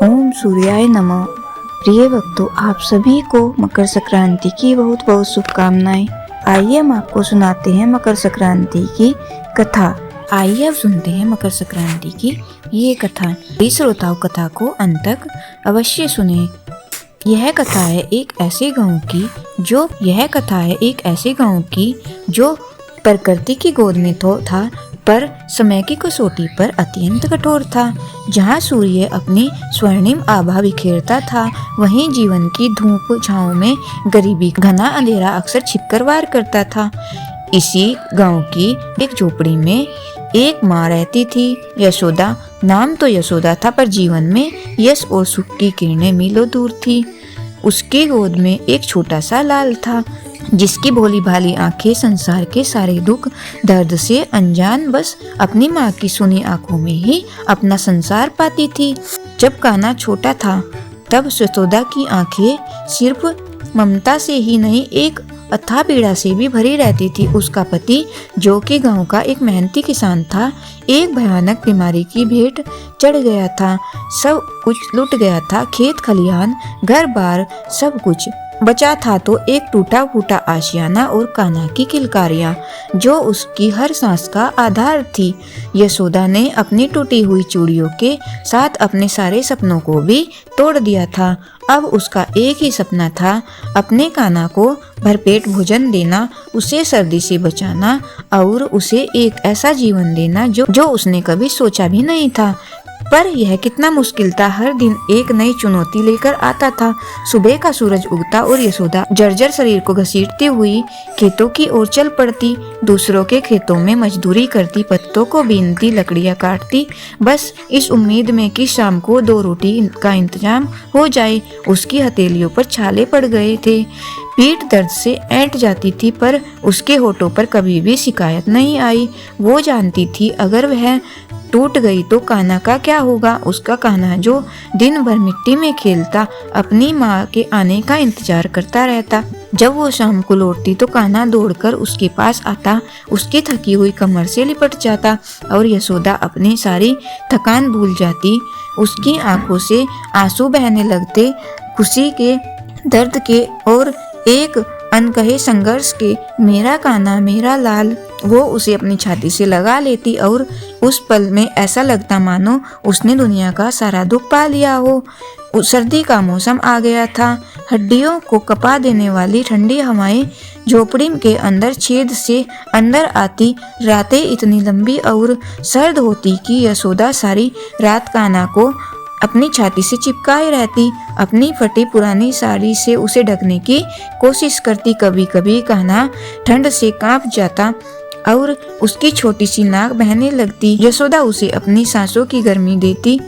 ओम सूर्याय नमः। प्रिय भक्तों, आप सभी को मकर संक्रांति की बहुत बहुत शुभकामनाएं। आइए हम आपको सुनाते हैं मकर संक्रांति की कथा। आइए अब सुनते हैं मकर संक्रांति की ये कथा। श्रोताओं, कथा को अंत तक अवश्य सुने। यह कथा है एक ऐसे गांव की जो प्रकृति की गोद में था, पर समय की कसौटी पर अत्यंत कठोर था। जहाँ सूर्य अपनी स्वर्णिम आभा बिखेरता था, वहीं जीवन की धूप छांव में गरीबी घना अंधेरा अक्सर छिपकर वार करता था। इसी गांव की एक झोपड़ी में एक माँ रहती थी, यशोदा। नाम तो यशोदा था, पर जीवन में यश और सुख की किरणें मीलों दूर थी। उसकी गोद में एक छोटा सा लाल था, जिसकी भोली भाली आंखें संसार के सारे दुख दर्द से अनजान बस अपनी माँ की सुनी आंखों में ही अपना संसार पाती थी। जब कान्हा छोटा था, तब यशोदा की आंखें सिर्फ ममता से ही नहीं, एक अथाह पीड़ा से भी भरी रहती थी। उसका पति, जो कि गांव का एक मेहनती किसान था, एक भयानक बीमारी की भेंट चढ़ गया था। सब कुछ लुट गया था, खेत खलिहान, घर बार, सब कुछ बचा था तो एक टूटा फूटा आशियाना और कान्हा की किलकारियां, जो उसकी हर सांस का आधार थी। यशोदा ने अपनी टूटी हुई चूड़ियों के साथ अपने सारे सपनों को भी तोड़ दिया था। अब उसका एक ही सपना था, अपने कान्हा को भरपेट भोजन देना, उसे सर्दी से बचाना और उसे एक ऐसा जीवन देना जो उसने कभी सोचा भी नहीं था। पर यह कितना मुश्किल था। हर दिन एक नई चुनौती लेकर आता था। सुबह का सूरज उगता और यशोदा जर्जर शरीर को घसीटती हुई खेतों की ओर चल पड़ती। दूसरों के खेतों में मजदूरी करती, पत्तों को बीनती, लकड़ियां काटती, बस इस उम्मीद में कि शाम को 2 रोटी का इंतजाम हो जाए। उसकी हथेलियों पर छाले पड़ गए थे, पीठ दर्द से ऐंठ जाती थी, पर उसके होठों पर कभी भी शिकायत नहीं आई। वो जानती थी, अगर वह टूट गई तो कान्हा का क्या होगा। उसका कान्हा, जो दिन भर मिट्टी में खेलता, अपनी माँ के आने का इंतजार करता रहता। जब वो शाम को लौटती तो कान्हा दौड़कर उसके पास आता, उसकी थकी हुई कमर से लिपट जाता और यशोदा अपनी सारी थकान भूल जाती। उसकी आंखों से आंसू बहने लगते, खुशी के, दर्द के और एक अनकहे संघर्ष के। मेरा कान्हा, मेरा लाल। वो उसे अपनी छाती से लगा लेती और उस पल में ऐसा लगता मानो उसने दुनिया का सारा दुख पा लिया हो। सर्दी का मौसम आ गया था। हड्डियों को कपा देने वाली ठंडी हवाएं झोपड़ी के अंदर छेद से अंदर आती। रातें इतनी लंबी और सर्द होती कि यशोदा सारी रात कान्हा को अपनी छाती से चिपकाए रहती, अपनी फटी पुरानी साड़ी से उसे ढकने की कोशिश करती। कभी कभी कान्हा ठंड से कांप जाता और उसकी छोटी सी नाक बहने लगती। यशोदा उसे अपनी सांसों की गर्मी देती,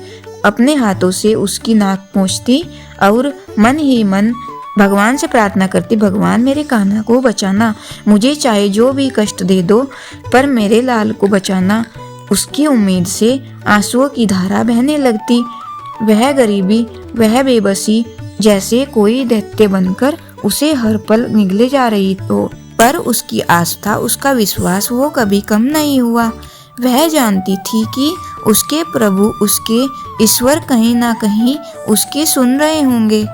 अपने हाथों से उसकी नाक पोंछती और मन ही मन भगवान से प्रार्थना करती, भगवान मेरे कान्हा को बचाना, मुझे चाहे जो भी कष्ट दे दो, पर मेरे लाल को बचाना। उसकी उम्मीद से आंसुओं की धारा बहने लगती। वह गरीबी, वह बेबसी जैसे कोई दैत्य बनकर उसे हर पल निगले जा रही तो, पर उसकी आस्था, उसका विश्वास, वो कभी कम नहीं हुआ। वह जानती थी कि उसके प्रभु, उसके ईश्वर कहीं ना कहीं उसकी सुन रहे होंगे।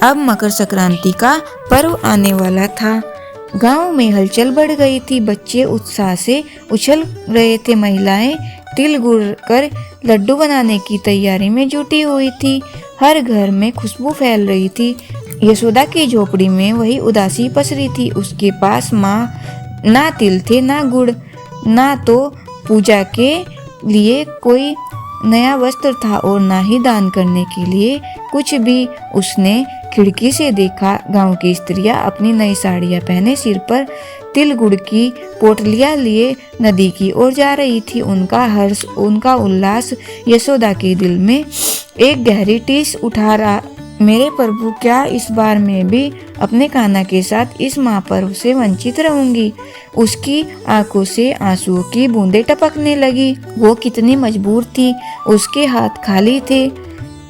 अब मकर संक्रांति का पर्व आने वाला था। गांव में हलचल बढ़ गई थी। बच्चे उत्साह से उछल रहे थे। महिलाएं तिल गुड़ कर लड्डू बनाने की तैयारी में जुटी हुई थी। हर घर में खुशबू फैल रही थी। यशोदा की झोपड़ी में वही उदासी पसरी थी। उसके पास माँ ना तिल थे, ना गुड़, ना तो पूजा के लिए कोई नया वस्त्र था और ना ही दान करने के लिए कुछ भी। उसने खिड़की से देखा, गांव की स्त्रियां अपनी नई साड़ियां पहने सिर पर तिल गुड़ की पोटलियां लिए नदी की ओर जा रही थी। उनका हर्ष, उनका उल्लास यशोदा के दिल में एक गहरी टीस उठा रहा। मेरे प्रभु, क्या इस बार मैं भी अपने कान्हा के साथ इस महापर्व से वंचित रहूंगी? उसकी आंखों से आंसुओं की बूंदें टपकने लगी। वो कितनी मजबूर थी, उसके हाथ खाली थे।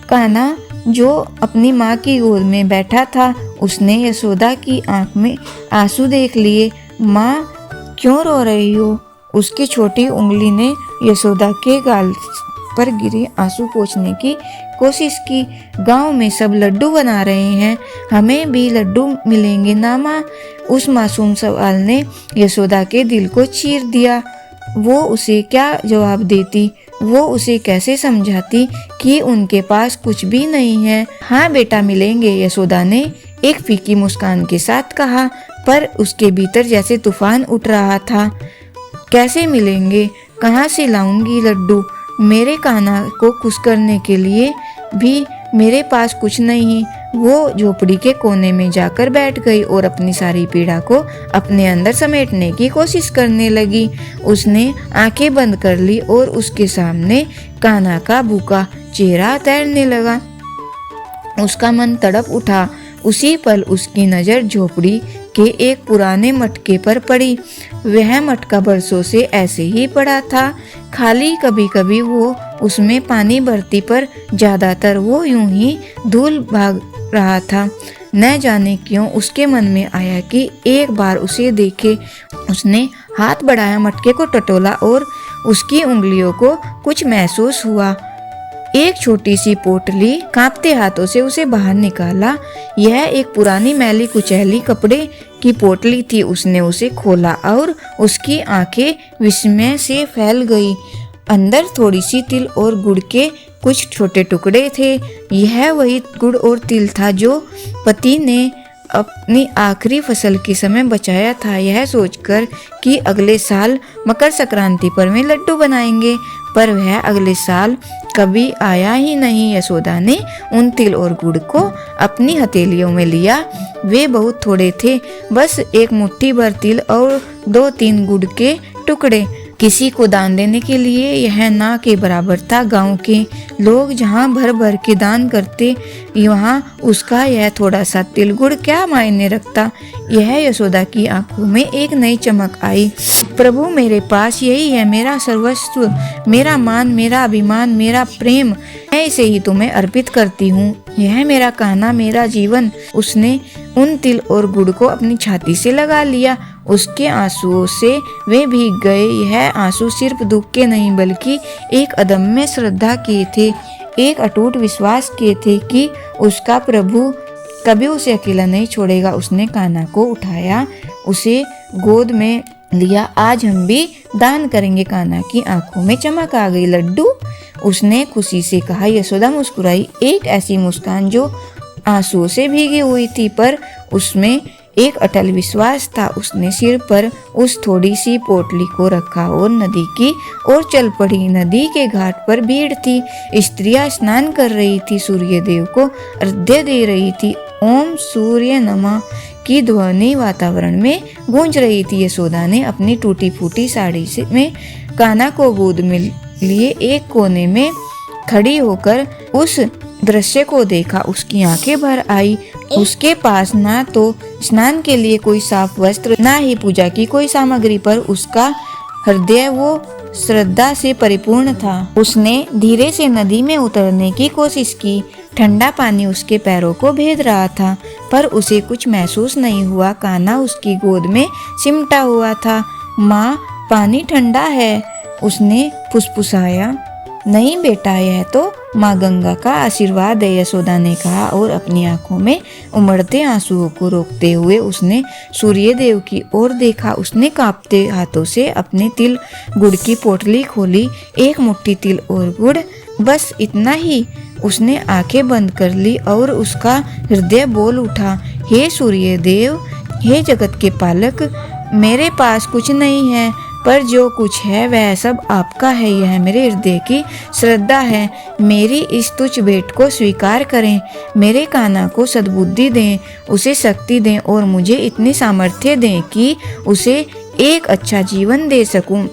कान्हा, जो अपनी माँ की गोद में बैठा था, उसने यशोदा की आंख में आंसू देख लिए। माँ, क्यों रो रही हो? उसकी छोटी उंगली ने यशोदा के गाल पर गिरे आंसू पोंछने की कोशिश की। गांव में सब लड्डू बना रहे हैं, हमें भी लड्डू मिलेंगे ना माँ? उस मासूम सवाल ने यशोदा के दिल को चीर दिया। वो उसे क्या जवाब देती? वो उसे कैसे समझाती कि उनके पास कुछ भी नहीं है? हाँ बेटा मिलेंगे, यशोदा ने एक फीकी मुस्कान के साथ कहा, पर उसके भीतर जैसे तूफान उठ रहा था। कैसे मिलेंगे? कहाँ से लाऊंगी लड्डू? मेरे कान्हा को खुश करने के लिए भी मेरे पास कुछ नहीं। वो झोपड़ी के कोने में जाकर बैठ गई और अपनी सारी पीड़ा को अपने अंदर समेटने की कोशिश करने लगी। उसने आंखें बंद कर ली और उसके सामने कान्हा का भूखा चेहरा तैरने लगा। उसका मन तड़प उठा। उसी पल उसकी नज़र झोपड़ी के एक पुराने मटके पर पड़ी। वह मटका बरसों से ऐसे ही पड़ा था, खाली। कभी कभी वो उसमें पानी भरती, पर ज़्यादातर वो यूं ही धूल भाग रहा था। न जाने क्यों उसके मन में आया कि एक बार उसे देखे। उसने हाथ बढ़ाया, मटके को टटोला और उसकी उंगलियों को कुछ महसूस हुआ। एक छोटी सी पोटली कांपते हाथों से उसे बाहर निकाला। यह एक पुरानी मैली कुचैली कपड़े की पोटली थी। उसने उसे खोला और उसकी आंखें विस्मय से फैल गई। अंदर थोड़ी सी तिल और गुड़ के कुछ छोटे टुकड़े थे। यह वही गुड़ और तिल था जो पति ने अपनी आखिरी फसल के समय बचाया था, यह सोचकर कि अगले साल मकर संक्रांति पर वे लड्डू बनाएंगे। पर वह अगले साल कभी आया ही नहीं। यशोदा ने उन तिल और गुड़ को अपनी हथेलियों में लिया। वे बहुत थोड़े थे, बस एक मुट्ठी भर तिल और 2-3 गुड़ के टुकड़े। किसी को दान देने के लिए यह ना के बराबर था। गांव के लोग जहां भर भर के दान करते, वहां उसका यह थोड़ा सा तिल गुड़ क्या मायने रखता। यह यशोदा की आंखों में एक नई चमक आई। प्रभु मेरे पास यही है, मेरा सर्वस्व, मेरा मान, मेरा अभिमान, मेरा प्रेम। मैं इसे ही तुम्हें अर्पित करती हूँ। यह मेरा कान्हा, मेरा जीवन। उसने उन तिल और गुड़ को अपनी छाती से लगा लिया। उसके आंसुओं से वे भीग गए। यह आंसू सिर्फ दुख के नहीं बल्कि एक अदम्य श्रद्धा के थे, एक अटूट विश्वास के थे कि उसका प्रभु कभी उसे अकेला नहीं छोड़ेगा। उसने कान्हा को उठाया, उसे गोद में लिया। आज हम भी दान करेंगे। कान्हा की आंखों में चमक आ गई। लड्डू, उसने खुशी से कहा। यशोदा मुस्कुराई, एक ऐसी मुस्कान जो आंसुओं से भीगी हुई थी, पर उसमें एक अटल विश्वास था। उसने सिर पर उस थोड़ी सी पोटली को रखा और नदी की ओर चल पड़ी। नदी के घाट पर भीड़ थी। स्त्रियां स्नान कर रही थी, सूर्य देव को अर्घ्य दे रही थी। ओम सूर्य नमः की ध्वनि वातावरण में गूंज रही थी। यशोदा ने अपनी टूटी फूटी साड़ी में कान्हा को गोद में लिए एक कोने में खड़ी होकर उस दृश्य को देखा। उसकी आंखें भर आई। उसके पास ना तो स्नान के लिए कोई साफ वस्त्र, ना ही पूजा की कोई सामग्री, पर उसका हृदय वो श्रद्धा से परिपूर्ण था। उसने धीरे से नदी में उतरने की कोशिश की। ठंडा पानी उसके पैरों को भेद रहा था, पर उसे कुछ महसूस नहीं हुआ। कान्हा उसकी गोद में सिमटा हुआ था। माँ, पानी ठंडा है, उसने फुसफुसाया। नहीं बेटा, यह तो माँ गंगा का आशीर्वाद है, यशोदा ने कहा और अपनी आंखों में उमड़ते आंसुओं को रोकते हुए उसने सूर्य देव की ओर देखा। उसने कांपते हाथों से अपने तिल गुड़ की पोटली खोली। एक मुट्ठी तिल और गुड़, बस इतना ही। उसने आंखें बंद कर ली और उसका हृदय बोल उठा, हे सूर्य देव, हे जगत के पालक, मेरे पास कुछ नहीं है, पर जो कुछ है वह सब आपका है। यह मेरे हृदय की श्रद्धा है। मेरी इस तुच्छ भेंट को स्वीकार करें। मेरे कान्हा को सद्बुद्धि दें, उसे शक्ति दें और मुझे इतनी सामर्थ्य दें कि उसे एक अच्छा जीवन दे सकूं।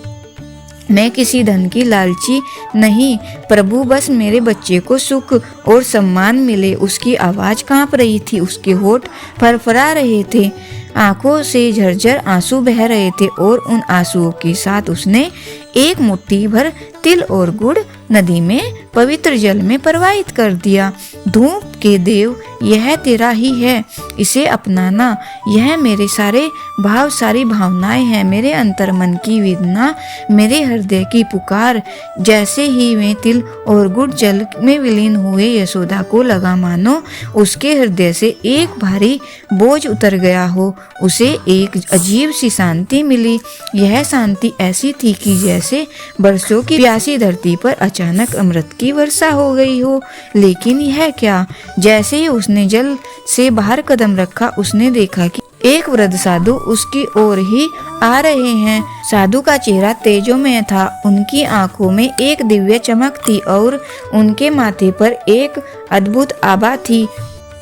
मैं किसी धन की लालची नहीं प्रभु, बस मेरे बच्चे को सुख और सम्मान मिले। उसकी आवाज़ कांप रही थी, उसके होठ फरफरा रहे थे, आंखों से झरझर आंसू बह रहे थे और उन आंसुओं के साथ उसने एक मुट्ठी भर तिल और गुड़ नदी में पवित्र जल में प्रवाहित कर दिया। धूप के देव, यह तेरा ही है, इसे अपनाना। यह मेरे सारे भाव, सारी भावनाएं हैं, मेरे अंतर मन की वेदना, मेरे हृदय की पुकार। जैसे ही वे तिल और गुड़ जल में विलीन हुए, यशोदा को लगा मानो उसके हृदय से एक भारी बोझ उतर गया हो। उसे एक अजीब सी शांति मिली। यह शांति ऐसी थी कि जैसे बरसों की प्यासी धरती पर अचानक अमृत की वर्षा हो गई हो। लेकिन यह क्या? जैसे ही उसने जल से बाहर कदम रखा, उसने देखा कि एक वृद्ध साधु उसकी ओर ही आ रहे हैं। साधु का चेहरा तेजोमय था, उनकी आंखों में एक दिव्य चमक थी और उनके माथे पर एक अद्भुत आभा थी।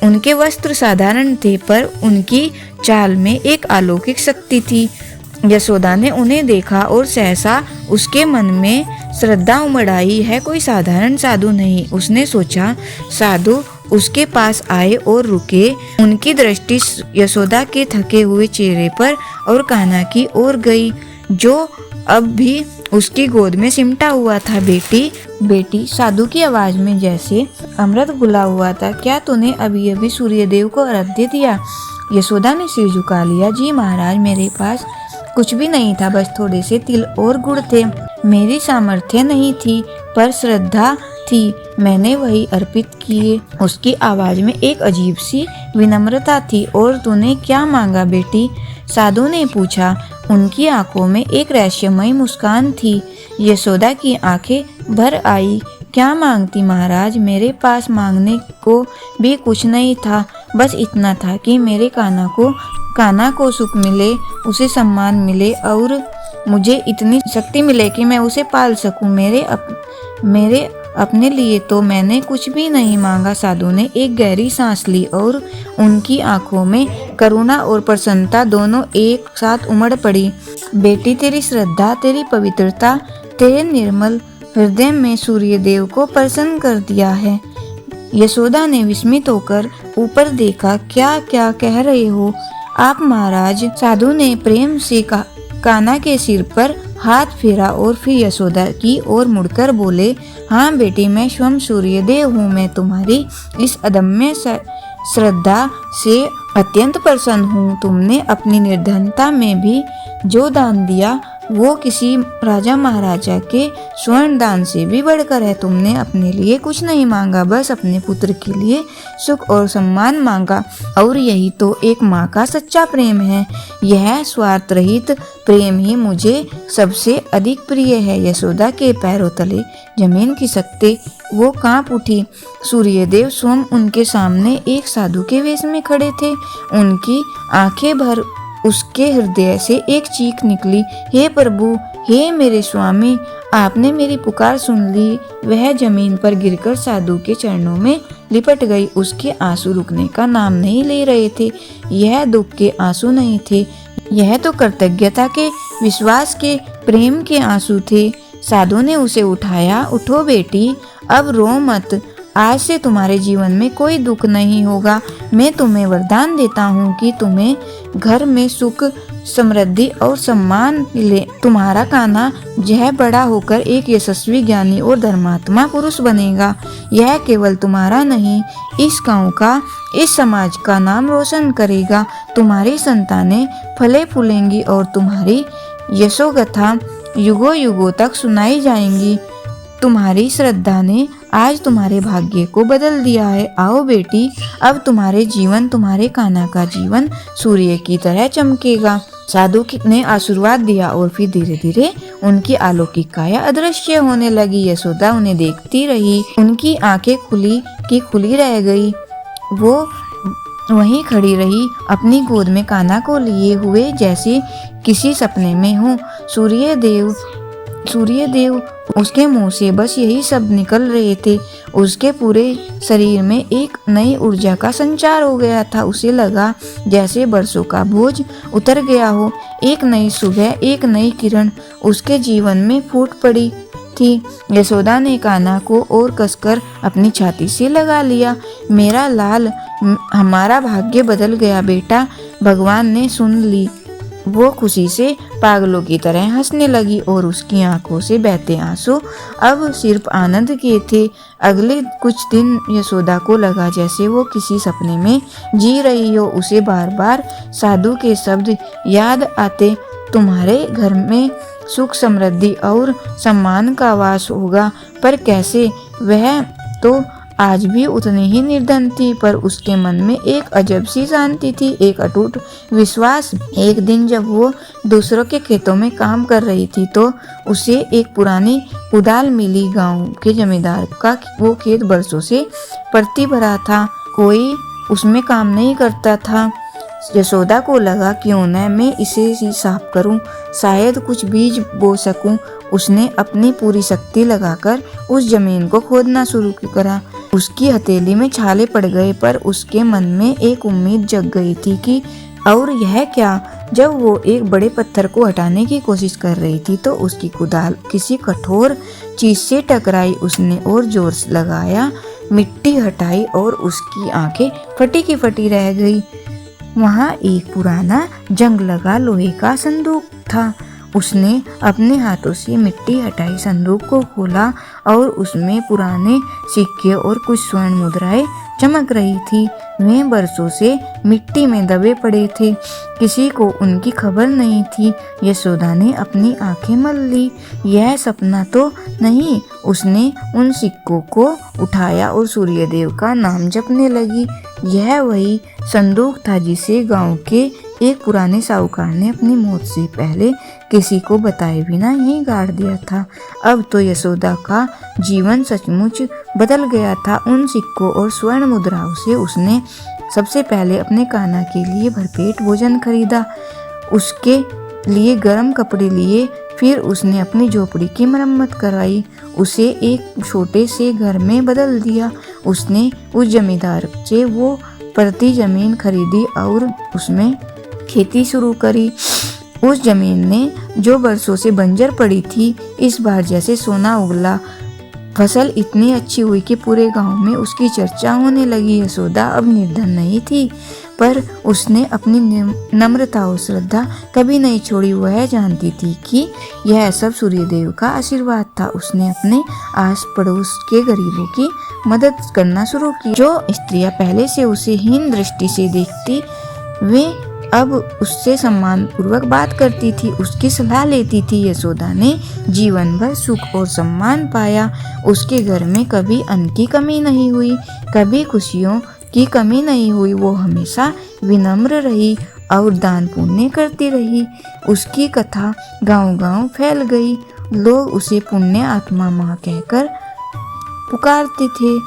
उनके वस्त्र साधारण थे, पर उनकी चाल में एक अलौकिक शक्ति थी। यशोदा ने उन्हें देखा और सहसा उसके मन में श्रद्धा उमड़ आई। है कोई साधारण साधु नहीं, उसने सोचा। साधु उसके पास आए और रुके। उनकी दृष्टि यशोदा के थके हुए चेहरे पर और कान्हा की ओर गई, जो अब भी उसकी गोद में सिमटा हुआ था। बेटी, बेटी, साधु की आवाज में जैसे अमृत घुला हुआ था, क्या तूने अभी अभी सूर्यदेव को अर्घ्य दिया? यशोदा ने सिर झुका लिया। जी महाराज, मेरे पास कुछ भी नहीं था, बस थोड़े से तिल और गुड़ थे। मेरी सामर्थ्य नहीं थी, पर श्रद्धा थी, मैंने वही अर्पित किए। उसकी आवाज में एक अजीब सी विनम्रता थी। और तूने क्या मांगा बेटी? साधु ने पूछा। उनकी आंखों में एक रहस्यमयी मुस्कान थी। यशोदा की आंखें भर आई। क्या मांगती महाराज? मेरे पास मांगने को भी कुछ नहीं था, बस इतना था कि मेरे कान्हा को सुख मिले, उसे सम्मान मिले और मुझे इतनी शक्ति मिले कि मैं उसे पाल सकूं। मेरे अपने लिए तो मैंने कुछ भी नहीं मांगा। साधु ने एक गहरी सांस ली और उनकी आंखों में करुणा और प्रसन्नता दोनों एक साथ उमड़ पड़ी। बेटी, तेरी श्रद्धा, तेरी पवित्रता, तेरे निर्मल हृदय में सूर्यदेव को प्रसन्न कर दिया है। यशोदा ने विस्मित होकर ऊपर देखा। क्या क्या कह रहे हो आप महाराज? साधु ने प्रेम से कान्हा के सिर पर हाथ फेरा और फिर यशोदा की ओर मुड़कर बोले, हाँ बेटी, मैं स्वयं सूर्यदेव हूँ। मैं तुम्हारी इस अदम्य श्रद्धा से अत्यंत प्रसन्न हूँ। तुमने अपनी निर्धनता में भी जो दान दिया, वो किसी राजा महाराजा के स्वर्ण दान से भी बढ़कर है। तुमने अपने लिए कुछ नहीं मांगा, बस अपने पुत्र के लिए सुख और सम्मान मांगा। और यही तो एक माँ का सच्चा प्रेम है। यह स्वार्थ रहित प्रेम ही मुझे सबसे अधिक प्रिय है। यशोदा के पैरों तले जमीन खिसकते वो कांप उठी। सूर्यदेव स्वयं उनके सामने एक साधु के वेश में खड़े थे। उनकी आंखें भर उसके हृदय से एक चीख निकली, हे प्रभु, हे मेरे स्वामी, आपने मेरी पुकार सुन ली। वह जमीन पर गिरकर साधु के चरणों में लिपट गई। उसके आंसू रुकने का नाम नहीं ले रहे थे। यह दुख के आंसू नहीं थे, यह तो कृतज्ञता के, विश्वास के, प्रेम के आंसू थे। साधु ने उसे उठाया। उठो बेटी, अब रो मत। आज से तुम्हारे जीवन में कोई दुख नहीं होगा। मैं तुम्हें वरदान देता हूँ कि तुम्हें घर में सुख, समृद्धि और सम्मान मिले। तुम्हारा कान्हा यह बड़ा होकर एक यशस्वी, ज्ञानी और धर्मात्मा पुरुष बनेगा। यह केवल तुम्हारा नहीं, इस गांव का, इस समाज का नाम रोशन करेगा। तुम्हारी संतानें फले फूलेंगी और तुम्हारी यशोगाथा युगों युगों तक सुनाई जाएंगी। तुम्हारी श्रद्धा ने आज तुम्हारे भाग्य को बदल दिया है। आओ बेटी, अब तुम्हारे कान्हा का जीवन सूर्य की तरह चमकेगा। साधु ने आशीर्वाद दिया और फिर धीरे धीरे उनकी अलौकिक काया अदृश्य होने लगी। यशोदा उन्हें देखती रही। उनकी आंखें खुली रह गई। वो वहीं खड़ी रही, अपनी गोद में कान्हा को लिए हुए, जैसे किसी सपने में हो। सूर्यदेव उसके मुंह से बस यही शब्द निकल रहे थे। उसके पूरे शरीर में एक नई ऊर्जा का संचार हो गया था। उसे लगा जैसे बरसों का बोझ उतर गया हो। एक नई सुबह, एक नई किरण उसके जीवन में फूट पड़ी थी। यशोदा ने कान्हा को और कसकर अपनी छाती से लगा लिया। मेरा लाल, हमारा भाग्य बदल गया बेटा, भगवान ने सुन ली। वो खुशी से पागलों की तरह हंसने लगी और उसकी आंखों से बहते आंसू अब सिर्फ आनंद के थे। अगले कुछ दिन यशोदा को लगा जैसे वो किसी सपने में जी रही हो। उसे बार बार साधु के शब्द याद आते, तुम्हारे घर में सुख समृद्धि और सम्मान का वास होगा। पर कैसे? वह तो आज भी उतनी ही निर्धन थी, पर उसके मन में एक अजब सी शांति थी, एक अटूट विश्वास। एक दिन जब वो दूसरों के खेतों में काम कर रही थी तो उसे एक पुरानी कुदाल मिली। गांव के जमींदार का वो खेत बरसों से परती भरा था, कोई उसमें काम नहीं करता था। यशोदा को लगा क्यों न मैं इसे ही साफ करूं, शायद कुछ बीज बो सकूं। उसने अपनी पूरी शक्ति लगाकर उस जमीन को खोदना शुरू करा। उसकी हथेली में छाले पड़ गए, पर उसके मन में एक उम्मीद जग गई थी कि और यह क्या। जब वो एक बड़े पत्थर को हटाने की कोशिश कर रही थी तो उसकी कुदाल किसी कठोर चीज से टकराई। उसने और जोर से लगाया, मिट्टी हटाई और उसकी आंखें फटी की फटी रह गई। वहाँ एक पुराना जंग लगा लोहे का संदूक था। उसने अपने हाथों से मिट्टी हटाई, संदूक को खोला और उसमें पुराने सिक्के और कुछ स्वर्ण मुद्राएं चमक रही थी। वे बरसों से मिट्टी में दबे पड़े थे, किसी को उनकी खबर नहीं थी। यशोदा ने अपनी आंखें मल ली, यह सपना तो नहीं। उसने उन सिक्कों को उठाया और सूर्यदेव का नाम जपने लगी। यह वही संदूक था जिसे गांव के एक पुराने साहूकार ने अपनी मौत से पहले किसी को बताए बिना यहीं गाड़ दिया था। अब तो यशोदा का जीवन सचमुच बदल गया था। उन सिक्कों और स्वर्ण मुद्राओं से उसने सबसे पहले अपने कान्हा के लिए भरपेट भोजन खरीदा, उसके लिए गर्म कपड़े लिए। फिर उसने अपनी झोपड़ी की मरम्मत कराई, उसे एक छोटे से घर में बदल दिया। उसने उस जमींदार से वो परती जमीन खरीदी और उसमें खेती शुरू करी। उस जमीन ने जो बरसों से बंजर पड़ी थी, इस बार जैसे सोना उगला। फसल इतनी अच्छी हुई कि पूरे गांव में उसकी चर्चा होने लगी। यशोदा अब निर्धन नहीं थी, पर उसने अपनी नम्रता और श्रद्धा कभी नहीं छोड़ी। वह जानती थी कि यह सब सूर्यदेव का आशीर्वाद था। उसने अपने आस पड़ोस के गरीबों की मदद करना शुरू की। जो स्त्रियां पहले से उसे हीन दृष्टि से देखती, वे अब उससे सम्मान पूर्वक बात करती थी, उसकी सलाह लेती थी। यशोदा ने जीवन भर सुख और सम्मान पाया। उसके घर में कभी अन्न की कमी नहीं हुई, कभी खुशियों की कमी नहीं हुई। वो हमेशा विनम्र रही और दान पुण्य करती रही। उसकी कथा गांव-गांव फैल गई। लोग उसे पुण्य आत्मा माँ कहकर पुकारते थे।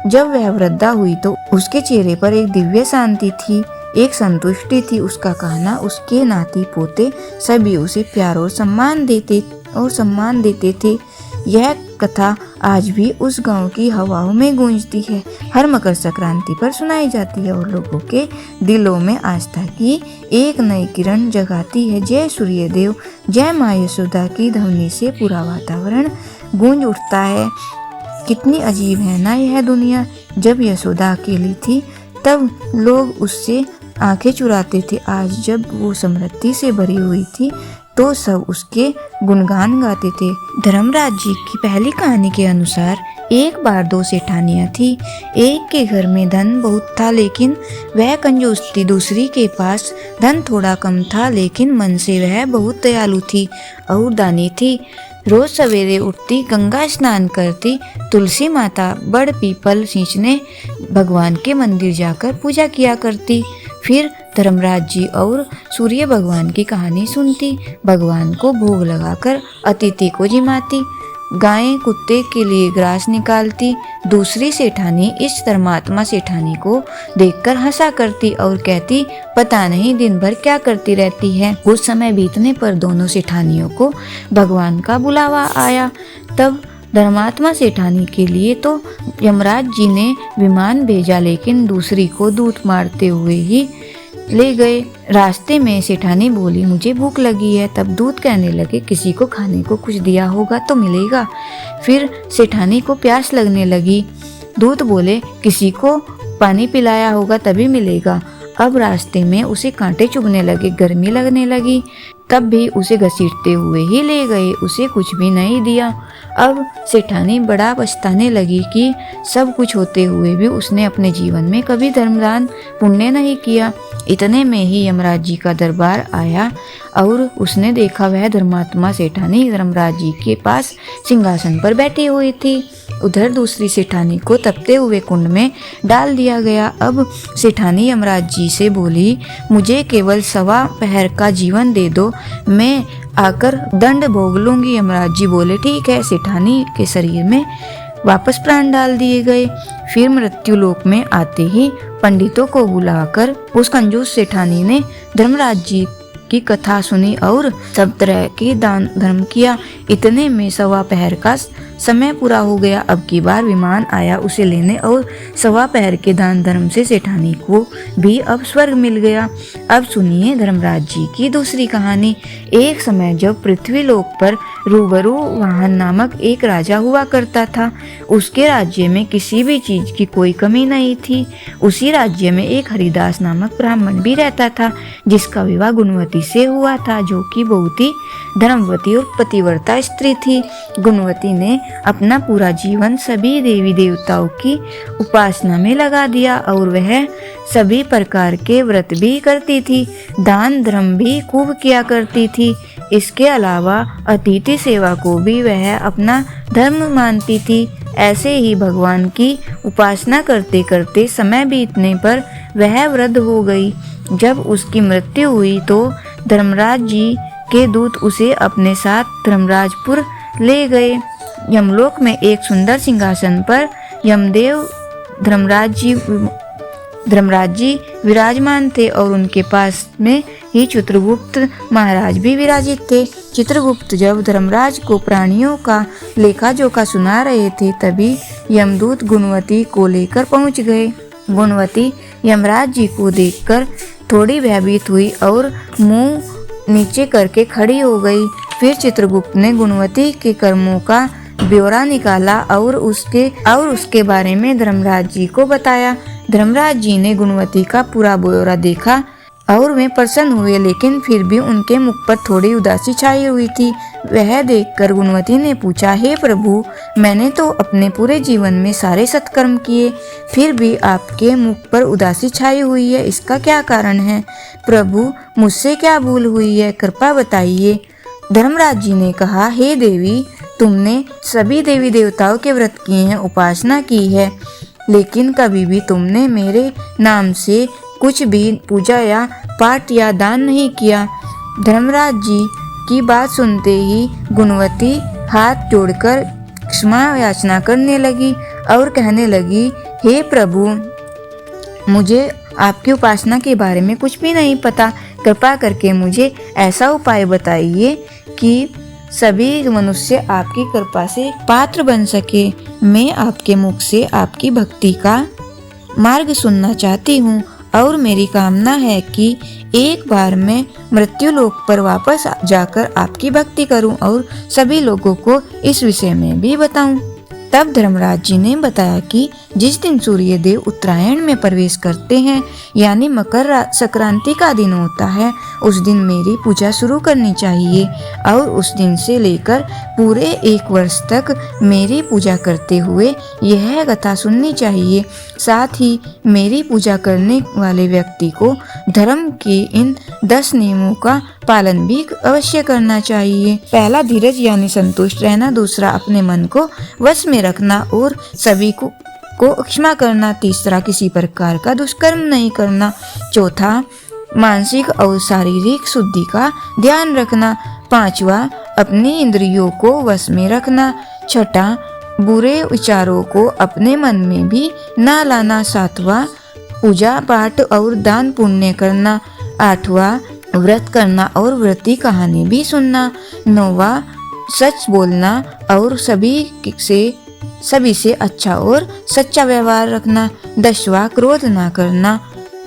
जब वह वृद्धा हुई तो उसके चेहरे पर एक दिव्य शांति थी, एक संतुष्टि थी। उसका कहना, उसके नाती पोते सभी उसे प्यार और सम्मान देते थे। यह कथा आज भी उस गांव की हवाओं में गूंजती है, हर मकर संक्रांति पर सुनाई जाती है और लोगों के दिलों में आस्था की एक नई किरण जगाती है। जय सूर्यदेव, जय माँ यशोदा की ध्वनि से पूरा वातावरण गूंज उठता है। कितनी अजीब है ना यह दुनिया। जब यशोदा अकेली थी तब लोग उससे आंखें चुराते थे। आज जब वो समृद्धि से भरी हुई थी तो सब उसके गुणगान गाते थे। धर्मराज जी की पहली कहानी के अनुसार एक बार दो सेठानियां थी। एक के घर में धन बहुत था लेकिन वह कंजूस थी। दूसरी के पास धन थोड़ा कम था लेकिन मन से वह बहुत दयालु थी और दानी थी। रोज सवेरे उठती, गंगा स्नान करती, तुलसी माता, बड़ पीपल सींचने, भगवान के मंदिर जाकर पूजा किया करती। फिर धर्मराज जी और सूर्य भगवान की कहानी सुनती, भगवान को भोग लगाकर अतिथि को जिमाती, गायें कुत्ते के लिए ग्रास निकालती। दूसरी सेठानी इस धर्मात्मा सेठानी को देखकर हंसा करती और कहती, पता नहीं दिन भर क्या करती रहती है। कुछ समय बीतने पर दोनों सेठानियों को भगवान का बुलावा आया। तब धर्मात्मा सेठानी के लिए तो यमराज जी ने विमान भेजा लेकिन दूसरी को दूत मारते हुए ही ले गए। रास्ते में सेठानी बोली, मुझे भूख लगी है। तब दूत कहने लगे, किसी को खाने को कुछ दिया होगा तो मिलेगा। फिर सेठानी को प्यास लगने लगी। दूत बोले, किसी को पानी पिलाया होगा तभी मिलेगा। अब रास्ते में उसे कांटे चुभने लगे, गर्मी लगने लगी, तब भी उसे घसीटते हुए ही ले गए, उसे कुछ भी नहीं दिया। अब सेठानी बड़ा पछताने लगी कि सब कुछ होते हुए भी उसने अपने जीवन में कभी धर्मदान पुण्य नहीं किया। इतने में ही यमराज जी का दरबार आया और उसने देखा वह धर्मात्मा सेठानी धर्मराज जी के पास सिंहासन पर बैठी हुई थी। उधर दूसरी सेठानी को तपते हुए कुंड में डाल दिया गया। अब सेठानी यमराज जी से बोली, मुझे केवल 1.25 पहर का जीवन दे दो, मैं आकर दंड भोग लूंगी। यमराज जी बोले, ठीक है। सेठानी के शरीर में वापस प्राण डाल दिए गए। फिर मृत्यु लोक में आते ही पंडितों को बुलाकर उस कंजूस सेठानी ने धर्मराज जी की कथा सुनी और सब तरह के दान धर्म किया। इतने में 1.25 पहर का समय पूरा हो गया। अब की बार विमान आया उसे लेने और 1.25 पहर के दान धर्म से सेठानी को भी अब स्वर्ग मिल गया। अब सुनिए धर्मराज जी की दूसरी कहानी। एक समय जब पृथ्वी लोक पर रूबरू वाहन नामक एक राजा हुआ करता था। उसके राज्य में किसी भी चीज की कोई कमी नहीं थी। उसी राज्य में एक हरिदास नामक ब्राह्मण भी रहता था, जिसका विवाह गुणवती से हुआ था, जो कि बहुत ही धर्मवती और पतिव्रता स्त्री थी। गुणवती ने अपना पूरा जीवन सभी देवी देवताओं की उपासना में लगा दिया और वह सभी प्रकार के व्रत भी करती थी, दान धर्म भी खूब किया करती थी। इसके अलावा अतिथि सेवा को भी वह अपना धर्म मानती थी। ऐसे ही भगवान की उपासना करते करते समय बीतने पर वह वृद्ध हो गई। जब उसकी मृत्यु हुई तो धर्मराज जी के दूत उसे अपने साथ धर्मराजपुर ले गए। यमलोक में एक सुंदर सिंहासन पर यमदेव धर्मराज जी विराजमान थे और उनके पास में ही चित्रगुप्त महाराज भी विराजित थे। चित्रगुप्त जब धर्मराज को प्राणियों का लेखा जोखा सुना रहे थे, तभी यमदूत गुणवती को लेकर पहुंच गए। गुणवती यमराज जी को देखकर थोड़ी भयभीत हुई और मुंह नीचे करके खड़ी हो गई। फिर चित्रगुप्त ने गुणवती के कर्मों का ब्यौरा निकाला और उसके बारे में धर्मराज जी को बताया। धर्मराज जी ने गुणवती का पूरा ब्यौरा देखा और वे प्रसन्न हुए, लेकिन फिर भी उनके मुख पर थोड़ी उदासी छाई हुई थी। वह देखकर गुणवती ने पूछा, हे प्रभु, मैंने तो अपने पूरे जीवन में सारे सत्कर्म किए, फिर भी आपके मुख पर उदासी छाई हुई है, इसका क्या कारण है? प्रभु, मुझसे क्या भूल हुई है, कृपा बताइए। धर्मराज जी ने कहा, हे देवी, तुमने सभी देवी देवताओं के व्रत किए हैं, उपासना की है, लेकिन कभी भी तुमने मेरे नाम से कुछ भी पूजा या पाठ या दान नहीं किया। धर्मराज जी की बात सुनते ही गुणवती हाथ जोड़कर क्षमा याचना करने लगी और कहने लगी, हे प्रभु, मुझे आपकी उपासना के बारे में कुछ भी नहीं पता। कृपा करके मुझे ऐसा उपाय बताइए कि सभी मनुष्य आपकी कृपा से पात्र बन सके। मैं आपके मुख से आपकी भक्ति का मार्ग सुनना चाहती हूँ और मेरी कामना है कि एक बार मैं मृत्यु लोक पर वापस जाकर आपकी भक्ति करूं और सभी लोगों को इस विषय में भी बताऊं। तब धर्मराज जी ने बताया कि जिस दिन सूर्य देव उत्तरायण में प्रवेश करते हैं, यानी मकर संक्रांति का दिन होता है, उस दिन मेरी पूजा शुरू करनी चाहिए और उस दिन से लेकर पूरे 1 वर्ष तक मेरी पूजा करते हुए यह कथा सुननी चाहिए। साथ ही मेरी पूजा करने वाले व्यक्ति को धर्म के इन 10 नियमों का पालन भी अवश्य करना चाहिए। पहला, धीरज यानी संतुष्ट रहना। दूसरा, अपने मन को वश में रखना और सभी को क्षमा करना। तीसरा, किसी प्रकार का दुष्कर्म नहीं करना। चौथा, मानसिक और शारीरिक शुद्धि का ध्यान रखना। पांचवा, अपनी इंद्रियों को वश में रखना। छठा, बुरे विचारों को अपने मन में भी ना लाना। सातवां, पूजा पाठ और दान पुण्य करना। आठवां, व्रत करना और व्रती कहानी भी सुनना। नौवां, सच बोलना और सभी से अच्छा और सच्चा व्यवहार रखना। 10वां, क्रोध ना करना।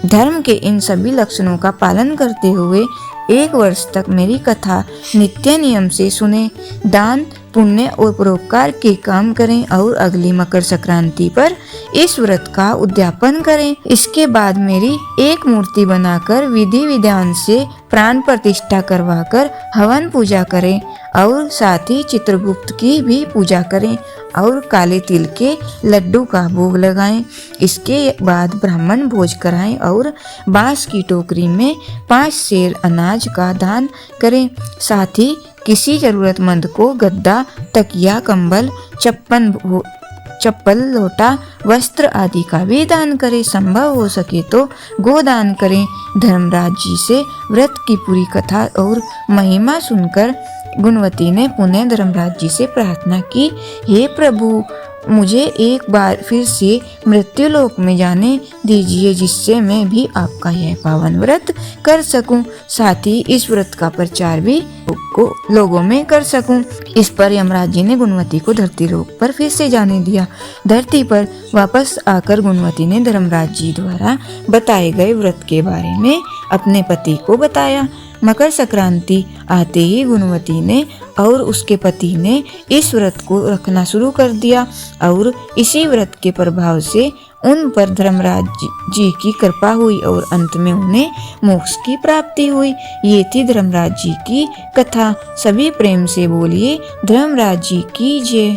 धर्म के इन सभी लक्षणों का पालन करते हुए 1 वर्ष तक मेरी कथा नित्य नियम से सुने। दान पुण्य और परोपकार के काम करें और अगली मकर संक्रांति पर इस व्रत का उद्यापन करें। इसके बाद मेरी एक मूर्ति बनाकर विधि विधान से प्राण प्रतिष्ठा करवाकर हवन पूजा करें और साथ ही चित्रगुप्त की भी पूजा करें और काले तिल के लड्डू का भोग लगाएं। इसके बाद ब्राह्मण भोज कराएं और बांस की टोकरी में 5 सेर अनाज का दान करें। साथ ही किसी जरूरतमंद को गद्दा, तकिया, कंबल, चप्पल, लोटा, वस्त्र आदि का भी दान करें। संभव हो सके तो गोदान करें। धर्मराज जी से व्रत की पूरी कथा और महिमा सुनकर गुणवती ने पुनः धर्मराज जी से प्रार्थना की, हे प्रभु, मुझे एक बार फिर से मृत्युलोक में जाने दीजिए, जिससे मैं भी आपका यह पावन व्रत कर सकूं। साथ ही इस व्रत का प्रचार भी लोगों में कर सकूं। इस पर यमराज जी ने गुणवती को धरती लोक पर फिर से जाने दिया। धरती पर वापस आकर गुणवती ने धर्मराज जी द्वारा बताए गए व्रत के बारे में अपने पति को बताया। मकर संक्रांति आते ही गुणवती ने और उसके पति ने इस व्रत को रखना शुरू कर दिया और इसी व्रत के प्रभाव से उन पर धर्मराज जी की कृपा हुई और अंत में उन्हें मोक्ष की प्राप्ति हुई। ये थी धर्मराज जी की कथा। सभी प्रेम से बोलिए धर्मराज जी की जय।